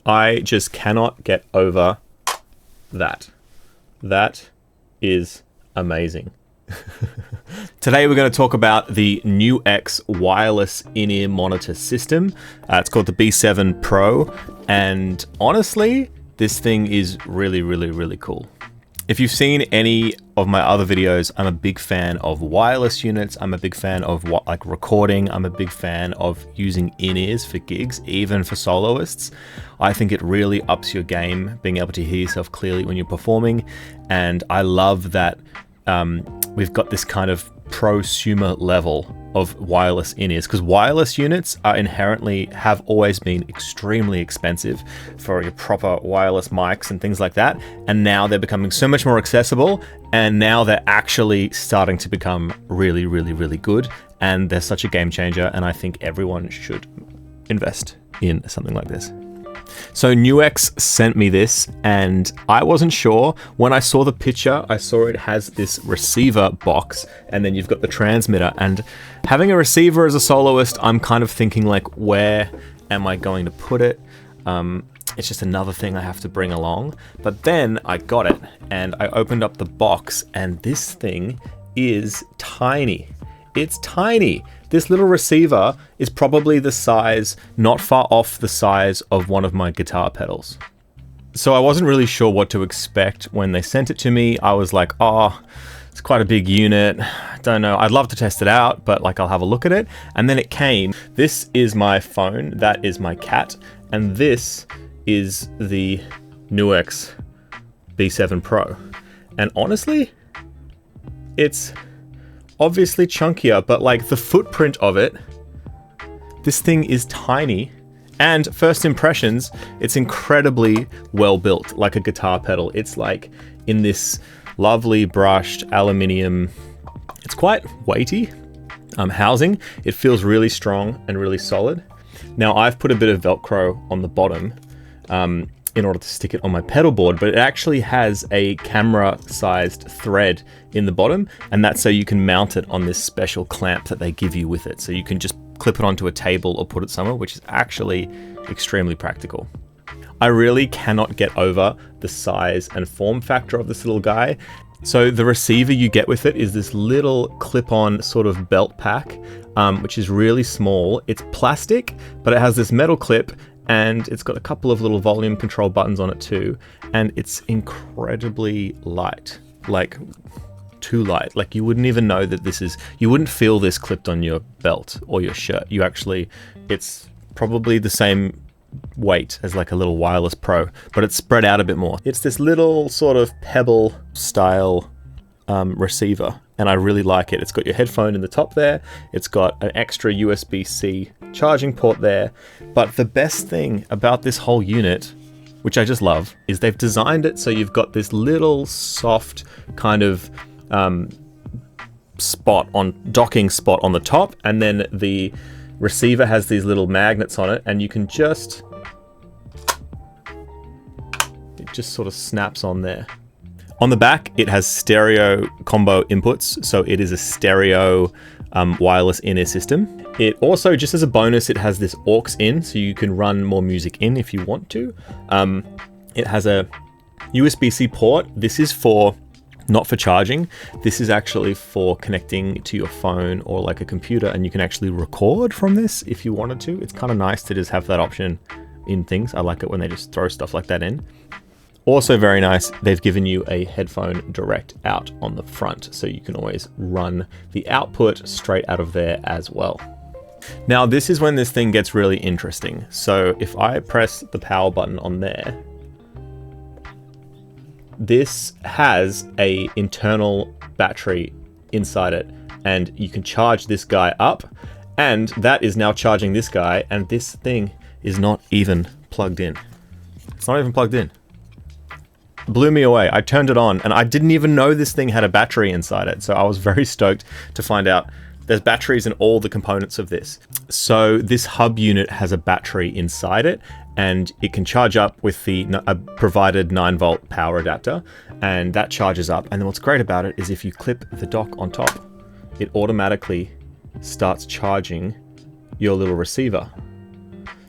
I just cannot get over that. That is amazing. Today we're going to talk about the NUX wireless in-ear monitor system. It's called the B7 Pro, and honestly, this thing is really cool. If you've seen any of my other videos, I'm a big fan of wireless units. I'm a big fan of recording. I'm a big fan of using in-ears for gigs, even for soloists. I think it really ups your game, being able to hear yourself clearly when you're performing. And I love that we've got this kind of prosumer level of wireless in-ears, because wireless units are inherently, have always been extremely expensive for your proper wireless mics and things like that. And now they're becoming so much more accessible, and now they're actually starting to become really good. And they're such a game changer, and I think everyone should invest in something like this. So NUX sent me this, and I wasn't sure. When I saw the picture, I saw it has this receiver box, and then you've got the transmitter. And having a receiver as a soloist, I'm kind of thinking like, where am I going to put it? It's just another thing I have to bring along. But then I got it, and I opened up the box, and this thing is tiny. It's tiny. This little receiver is probably the size, not far off the size of one of my guitar pedals. So I wasn't really sure what to expect when they sent it to me. I was like, oh, it's quite a big unit. Don't know. I'd love to test it out, but like I'll have a look at it. And then it came. This is my phone. That is my cat. And this is the NUX B7 Pro. And honestly, it's obviously chunkier, but like the footprint of it, this thing is tiny. And first impressions, it's incredibly well built, like a guitar pedal. It's like in this lovely brushed aluminium, it's quite weighty housing. It feels really strong and really solid. Now I've put a bit of Velcro on the bottom in order to stick it on my pedal board, but it actually has a camera-sized thread in the bottom, and that's so you can mount it on this special clamp that they give you with it. So you can just clip it onto a table or put it somewhere, which is actually extremely practical. I really cannot get over the size and form factor of this little guy. So the receiver you get with it is this little clip-on sort of belt pack, which is really small. It's plastic, but it has this metal clip, and it's got a couple of little volume control buttons on it too. And it's incredibly light, like too light. Like you wouldn't even know that this is, you wouldn't feel this clipped on your belt or your shirt. You actually, it's probably the same weight as like a little wireless Pro, but it's spread out a bit more. It's this little sort of pebble style receiver, and I really like it. It's got your headphone in the top there. It's got an extra USB-C charging port there. But the best thing about this whole unit, which I just love, is they've designed it so you've got this little soft kind of docking spot on the top, and then the receiver has these little magnets on it, and you can just, it just sort of snaps on there. On the back, it has stereo combo inputs, so it is a stereo wireless in-ear system. It also, just as a bonus, it has this aux in, so you can run more music in if you want to. It has a USB-C port. This is not for charging. This is actually for connecting to your phone or like a computer, and you can actually record from this if you wanted to. It's kind of nice to just have that option in things. I like it when they just throw stuff like that in. Also very nice, they've given you a headphone direct out on the front, so you can always run the output straight out of there as well. Now this is when this thing gets really interesting. So if I press the power button on there, this has a internal battery inside it, and you can charge this guy up, and that is now charging this guy, and this thing is not even plugged in. It's not even plugged in. Blew me away. I turned it on and I didn't even know this thing had a battery inside it. So I was very stoked to find out there's batteries in all the components of this. So this hub unit has a battery inside it, and it can charge up with the provided 9-volt power adapter, and that charges up. And then what's great about it is if you clip the dock on top, it automatically starts charging your little receiver.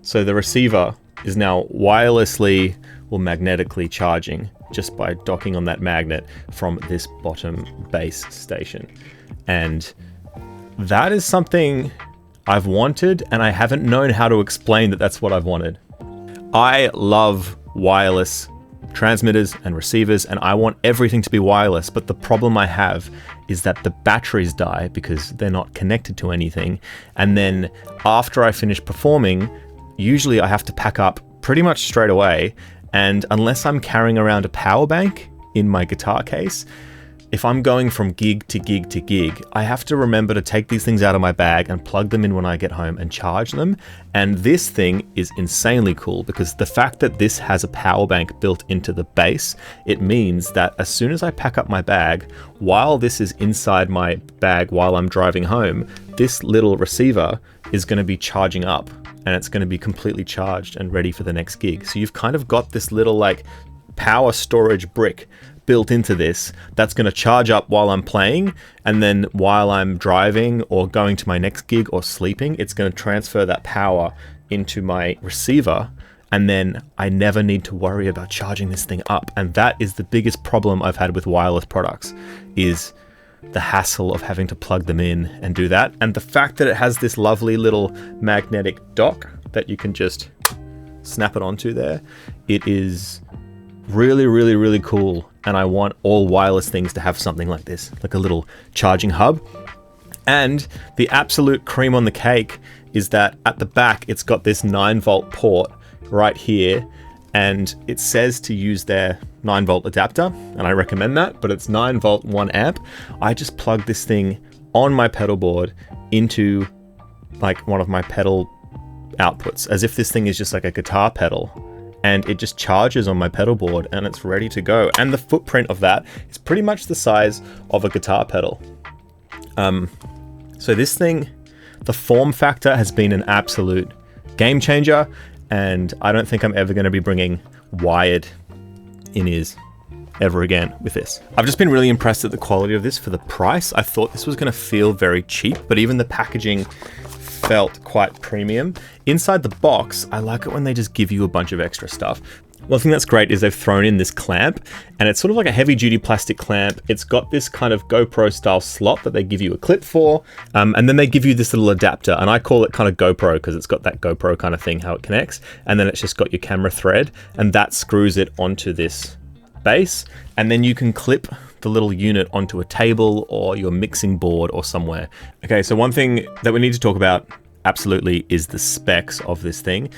So the receiver is now wirelessly or magnetically charging just by docking on that magnet from this bottom base station. And that is something I've wanted, and I haven't known how to explain that that's what I've wanted. I love wireless transmitters and receivers, and I want everything to be wireless, but the problem I have is that the batteries die because they're not connected to anything. And then after I finish performing, usually I have to pack up pretty much straight away. And unless I'm carrying around a power bank in my guitar case, if I'm going from gig to gig to gig, I have to remember to take these things out of my bag and plug them in when I get home and charge them. And this thing is insanely cool because the fact that this has a power bank built into the base, it means that as soon as I pack up my bag, while this is inside my bag while I'm driving home, this little receiver is going to be charging up and it's going to be completely charged and ready for the next gig. So you've kind of got this little like power storage brick built into this that's going to charge up while I'm playing, and then while I'm driving or going to my next gig or sleeping, it's going to transfer that power into my receiver, and then I never need to worry about charging this thing up. And that is the biggest problem I've had with wireless products, is the hassle of having to plug them in and do that. And the fact that it has this lovely little magnetic dock that you can just snap it onto there, it is really, really, really cool. And I want all wireless things to have something like this, like a little charging hub. And the absolute cream on the cake is that at the back, it's got this 9-volt port right here. And it says to use their 9-volt adapter, and I recommend that, but it's 9-volt, 1 amp. I just plug this thing on my pedal board into like one of my pedal outputs, as if this thing is just like a guitar pedal. And it just charges on my pedal board and it's ready to go. And the footprint of that is pretty much the size of a guitar pedal. So this thing, the form factor has been an absolute game changer, and I don't think I'm ever going to be bringing wired in-ears ever again with this. I've just been really impressed at the quality of this for the price. I thought this was going to feel very cheap, but even the packaging felt quite premium. Inside the box, I like it when they just give you a bunch of extra stuff. One thing that's great is they've thrown in this clamp, and it's sort of like a heavy duty plastic clamp. It's got this kind of GoPro style slot that they give you a clip for, and then they give you this little adapter, and I call it kind of GoPro because it's got that GoPro kind of thing, how it connects, and then it's just got your camera thread, and that screws it onto this base, and then you can clip the little unit onto a table or your mixing board or somewhere. Okay, so one thing that we need to talk about absolutely is the specs of this thing.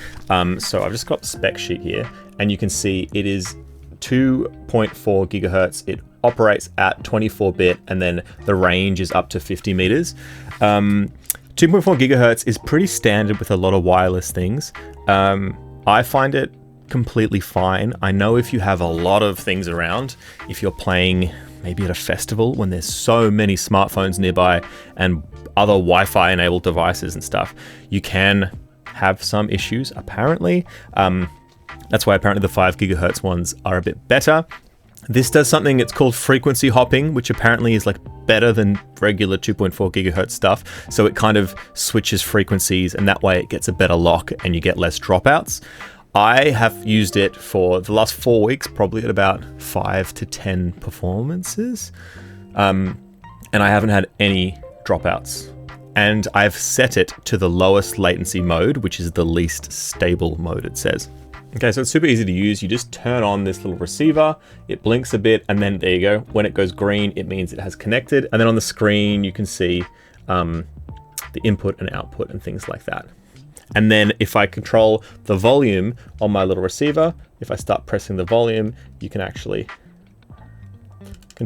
So I've just got the spec sheet here, and you can see it is 2.4 gigahertz. It operates at 24-bit, and then the range is up to 50 meters. 2.4 gigahertz is pretty standard with a lot of wireless things. I find it completely fine. I know if you have a lot of things around, if you're playing maybe at a festival when there's so many smartphones nearby and other Wi-Fi enabled devices and stuff, you can have some issues apparently. That's why apparently the 5 gigahertz ones are a bit better. This does something, it's called frequency hopping, which apparently is like better than regular 2.4 gigahertz stuff. So it kind of switches frequencies, and that way it gets a better lock and you get less dropouts. I have used it for the last 4 weeks, probably at about 5 to 10 performances. And I haven't had any dropouts. And I've set it to the lowest latency mode, which is the least stable mode, it says. Okay, so it's super easy to use. You just turn on this little receiver, it blinks a bit, and then there you go. When it goes green, it means it has connected. And then on the screen, you can see the input and output and things like that. And then if I control the volume on my little receiver, if I start pressing the volume, you can actually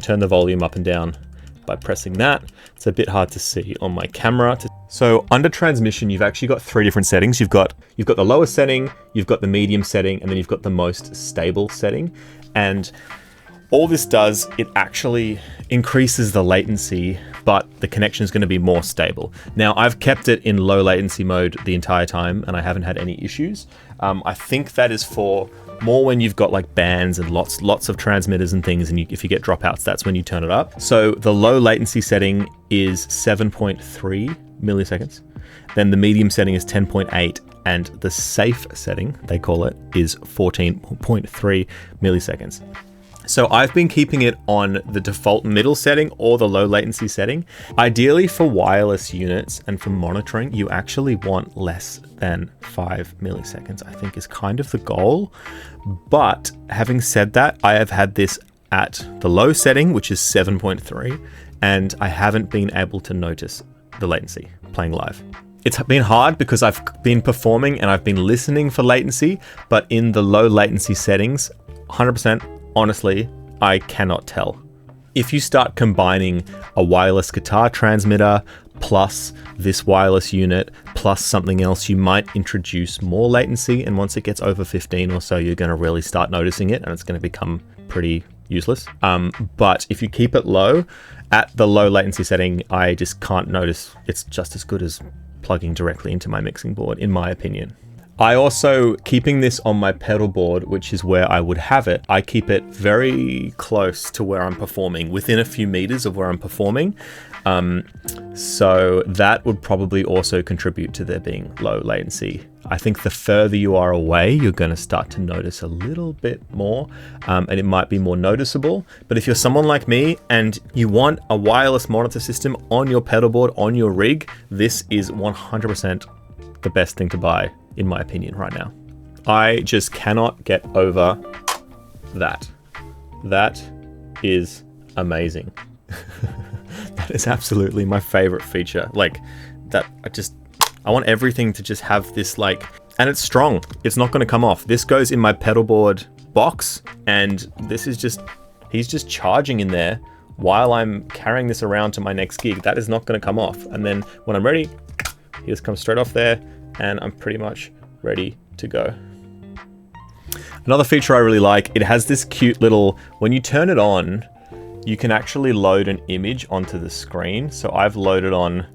turn the volume up and down by pressing that. It's a bit hard to see on my camera. So under transmission, you've actually got 3 different settings. You've got the lowest setting, you've got the medium setting, and then you've got the most stable setting. And all this does, it actually increases the latency, but the connection is going to be more stable. Now, I've kept it in low latency mode the entire time, and I haven't had any issues. I think that is for more when you've got like bands and lots of transmitters and things, and if you get dropouts, that's when you turn it up. So the low latency setting is 7.3 milliseconds. Then the medium setting is 10.8, and the safe setting, they call it, is 14.3 milliseconds. So I've been keeping it on the default middle setting or the low latency setting. Ideally for wireless units and for monitoring, you actually want less than 5 milliseconds, I think is kind of the goal. But having said that, I have had this at the low setting, which is 7.3, and I haven't been able to notice the latency playing live. It's been hard because I've been performing and I've been listening for latency, but in the low latency settings, 100%, honestly, I cannot tell. If you start combining a wireless guitar transmitter plus this wireless unit plus something else, you might introduce more latency. And once it gets over 15 or so, you're going to really start noticing it and it's going to become pretty useless. But if you keep it low, at the low latency setting, I just can't notice. It's just as good as plugging directly into my mixing board, in my opinion. I also, keeping this on my pedal board, which is where I would have it, I keep it very close to where I'm performing, within a few meters of where I'm performing. So that would probably also contribute to there being low latency. I think the further you are away, you're going to start to notice a little bit more, and it might be more noticeable. But if you're someone like me and you want a wireless monitor system on your pedal board, on your rig, this is 100% the best thing to buy, in my opinion, right now. I just cannot get over that. That is amazing. That is absolutely my favorite feature. Like that, I want everything to just have this and it's strong. It's not going to come off. This goes in my pedal board box, and this is he's just charging in there while I'm carrying this around to my next gig. That is not going to come off. And then when I'm ready, he just comes straight off there and I'm pretty much ready to go. Another feature I really like, it has this cute little, when you turn it on, you can actually load an image onto the screen. So I've loaded on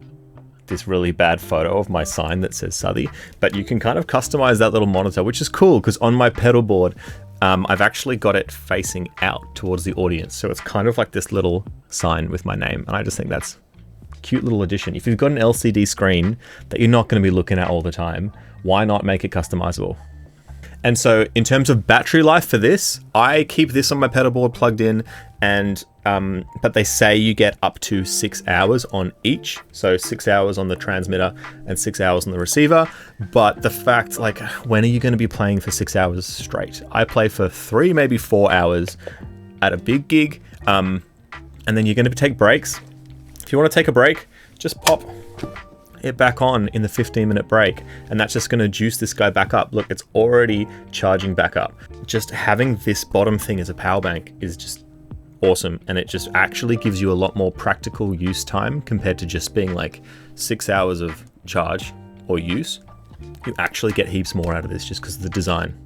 this really bad photo of my sign that says Southey, but you can kind of customize that little monitor, which is cool because on my pedal board, I've actually got it facing out towards the audience. So it's kind of like this little sign with my name. And I just think that's a cute little addition. If you've got an LCD screen that you're not going to be looking at all the time, why not make it customizable? And so in terms of battery life for this, I keep this on my pedal board plugged in, and but they say you get up to 6 hours on each. So 6 hours on the transmitter and 6 hours on the receiver. But the fact, when are you going to be playing for 6 hours straight? I play for 3, maybe 4 hours at a big gig. And then you're going to take breaks. If you want to take a break, just pop it back on in the 15-minute break, and that's just going to juice this guy back up. Look, it's already charging back up. Just having this bottom thing as a power bank is just awesome, and it just actually gives you a lot more practical use time compared to just being 6 hours of charge or use. You actually get heaps more out of this just because of the design.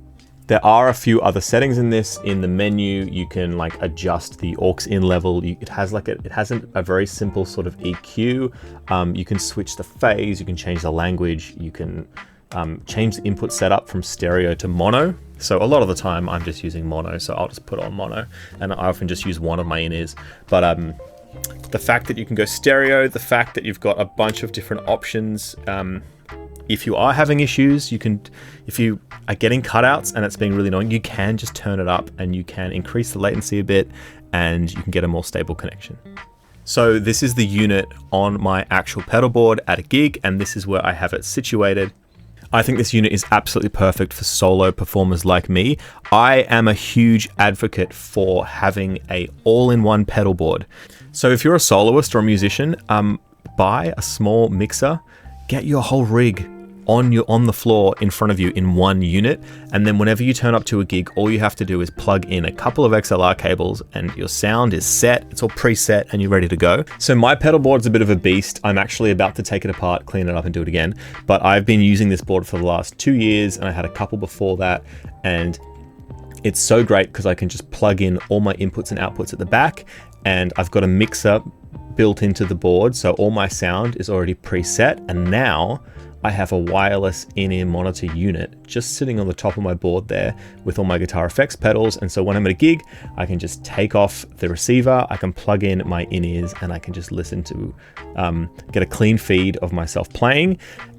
There are a few other settings in this. In the menu, you can adjust the aux in level. It has a very simple sort of EQ. You can switch the phase, you can change the language, you can change the input setup from stereo to mono. So a lot of the time I'm just using mono, so I'll just put on mono, and I often just use one of my in-ears. But the fact that you can go stereo, the fact that you've got a bunch of different options, if you are having issues, if you are getting cutouts and it's being really annoying, you can just turn it up and you can increase the latency a bit and you can get a more stable connection. So this is the unit on my actual pedal board at a gig, and this is where I have it situated. I think this unit is absolutely perfect for solo performers like me. I am a huge advocate for having a all-in-one pedal board. So if you're a soloist or a musician, buy a small mixer, get your whole rig on the floor in front of you in one unit, and then whenever you turn up to a gig, all you have to do is plug in a couple of XLR cables and your sound is set, it's all preset and you're ready to go. So my pedal board's a bit of a beast. I'm actually about to take it apart, clean it up and do it again, but I've been using this board for the last 2 years and I had a couple before that, and it's so great because I can just plug in all my inputs and outputs at the back, and I've got a mixer built into the board, so all my sound is already preset, and now I have a wireless in-ear monitor unit just sitting on the top of my board there with all my guitar effects pedals. And so when I'm at a gig, I can just take off the receiver, I can plug in my in-ears, and I can just listen to, get a clean feed of myself playing.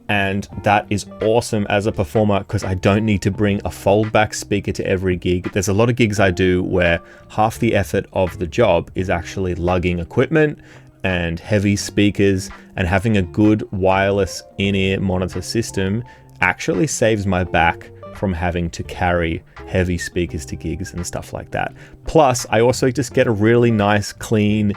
And that is awesome as a performer because I don't need to bring a foldback speaker to every gig. There's a lot of gigs I do where half the effort of the job is actually lugging equipment and heavy speakers, and having a good wireless in-ear monitor system actually saves my back from having to carry heavy speakers to gigs and stuff like that. Plus, I also just get a really nice, clean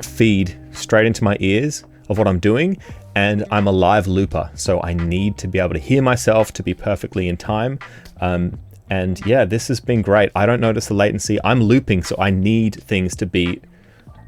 feed straight into my ears of what I'm doing, and I'm a live looper, so I need to be able to hear myself to be perfectly in time. And yeah, this has been great. I don't notice the latency. I'm looping, so I need things to be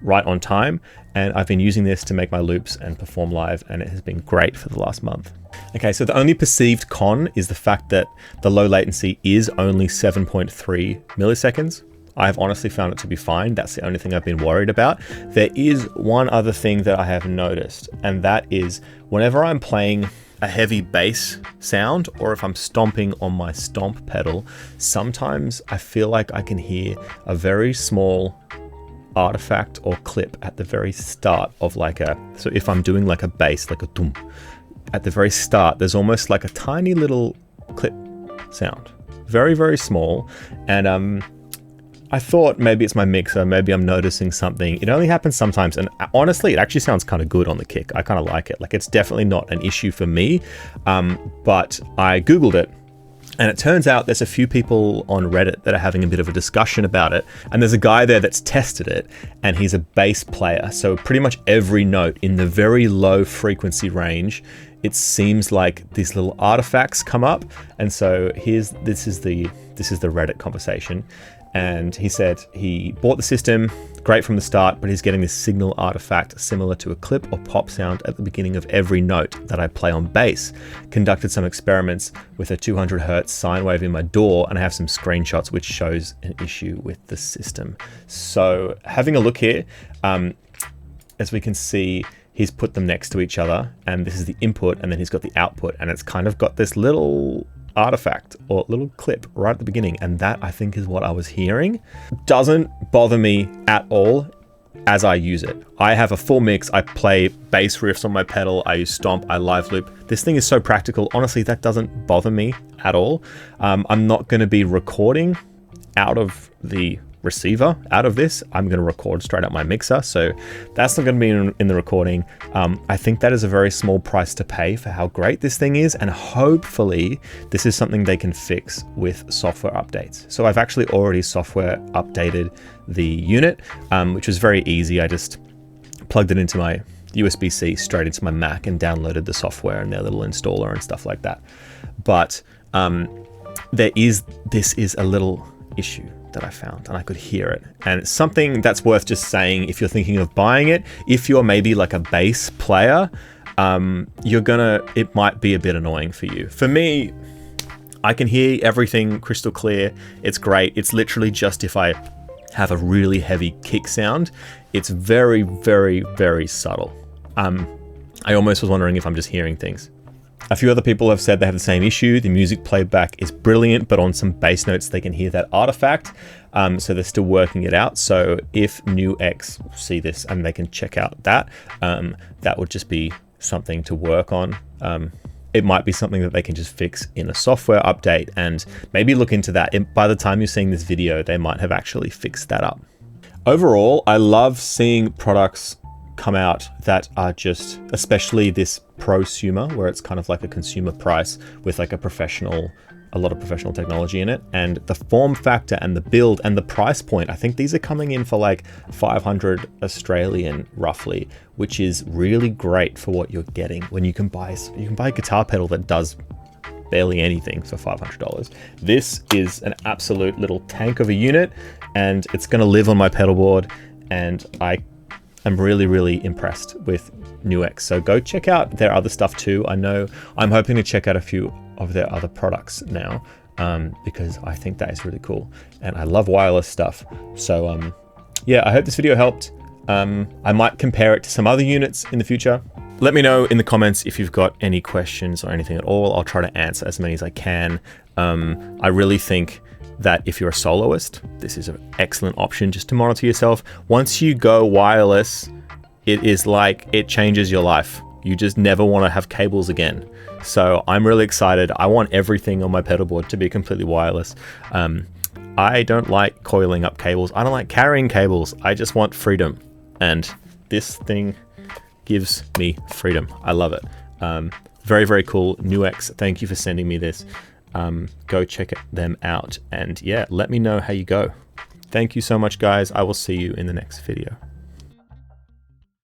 right on time, and I've been using this to make my loops and perform live, and it has been great for the last month. Okay, so the only perceived con is the fact that the low latency is only 7.3 milliseconds. I've honestly found it to be fine. That's the only thing I've been worried about. There is one other thing that I have noticed, and that is whenever I'm playing a heavy bass sound, or if I'm stomping on my stomp pedal, sometimes I feel like I can hear a very small artifact or clip at the very start of so if I'm doing like a bass, like a dum, at the very start, there's almost like a tiny little clip sound, very, very small. And I thought maybe it's my mixer, maybe I'm noticing something. It only happens sometimes, and honestly, it actually sounds kind of good on the kick. I kind of like it. Like, it's definitely not an issue for me, but I Googled it, and it turns out there's a few people on Reddit that are having a bit of a discussion about it. And there's a guy there that's tested it, and he's a bass player. So pretty much every note in the very low frequency range, it seems like these little artifacts come up. And so this is the Reddit conversation. And he said he bought the system, great from the start, but he's getting this signal artifact similar to a clip or pop sound at the beginning of every note that I play on bass. Conducted some experiments with a 200 hertz sine wave in my DAW, and I have some screenshots which shows an issue with the system. So having a look here, as we can see, he's put them next to each other, and this is the input, and then he's got the output, and it's kind of got this little artifact or little clip right at the beginning, and that I think is what I was hearing. Doesn't bother me at all as I use it. I have a full mix. I play bass riffs on my pedal, I use stomp, I live loop. This thing is so practical. Honestly, that doesn't bother me at all. I'm not going to be recording out of the receiver out of this. I'm going to record straight out my mixer, so that's not going to be in the recording. I think that is a very small price to pay for how great this thing is, and hopefully this is something they can fix with software updates. So I've actually already software updated the unit, which was very easy. I just plugged it into my USB-C straight into my Mac and downloaded the software and their little installer and stuff like that. But this is a little issue that I found, and I could hear it, and it's something that's worth just saying if you're thinking of buying it. If you're maybe like a bass player, it might be a bit annoying for you. For me, I can hear everything crystal clear. It's great. It's literally just if I have a really heavy kick sound, it's very, very, very subtle. I almost was wondering if I'm just hearing things. A few other people have said they have the same issue. The music playback is brilliant, but on some bass notes, they can hear that artifact. So they're still working it out. So if NUX see this and they can check out that, that would just be something to work on. It might be something that they can just fix in a software update, and maybe look into that. By the time you're seeing this video, they might have actually fixed that up. Overall, I love seeing products come out that are just, especially this prosumer, where it's kind of like a consumer price with like a lot of professional technology in it, and the form factor and the build and the price point. I think these are coming in for like 500 Australian roughly, which is really great for what you're getting when you can buy a guitar pedal that does barely anything for $500. This is an absolute little tank of a unit, and it's going to live on my pedalboard, and I'm really, really impressed with NUX. So go check out their other stuff too. I know I'm hoping to check out a few of their other products now, because I think that is really cool, and I love wireless stuff. So yeah, I hope this video helped. I might compare it to some other units in the future. Let me know in the comments if you've got any questions or anything at all. I'll try to answer as many as I can. I really think that if you're a soloist, this is an excellent option just to monitor yourself. Once you go wireless, it is like, it changes your life. You just never want to have cables again. So I'm really excited. I want everything on my pedalboard to be completely wireless. I don't like coiling up cables. I don't like carrying cables. I just want freedom. And this thing gives me freedom. I love it. Very, very cool. NUX, thank you for sending me this. Go check them out. And yeah, let me know how you go. Thank you so much, guys. I will see you in the next video.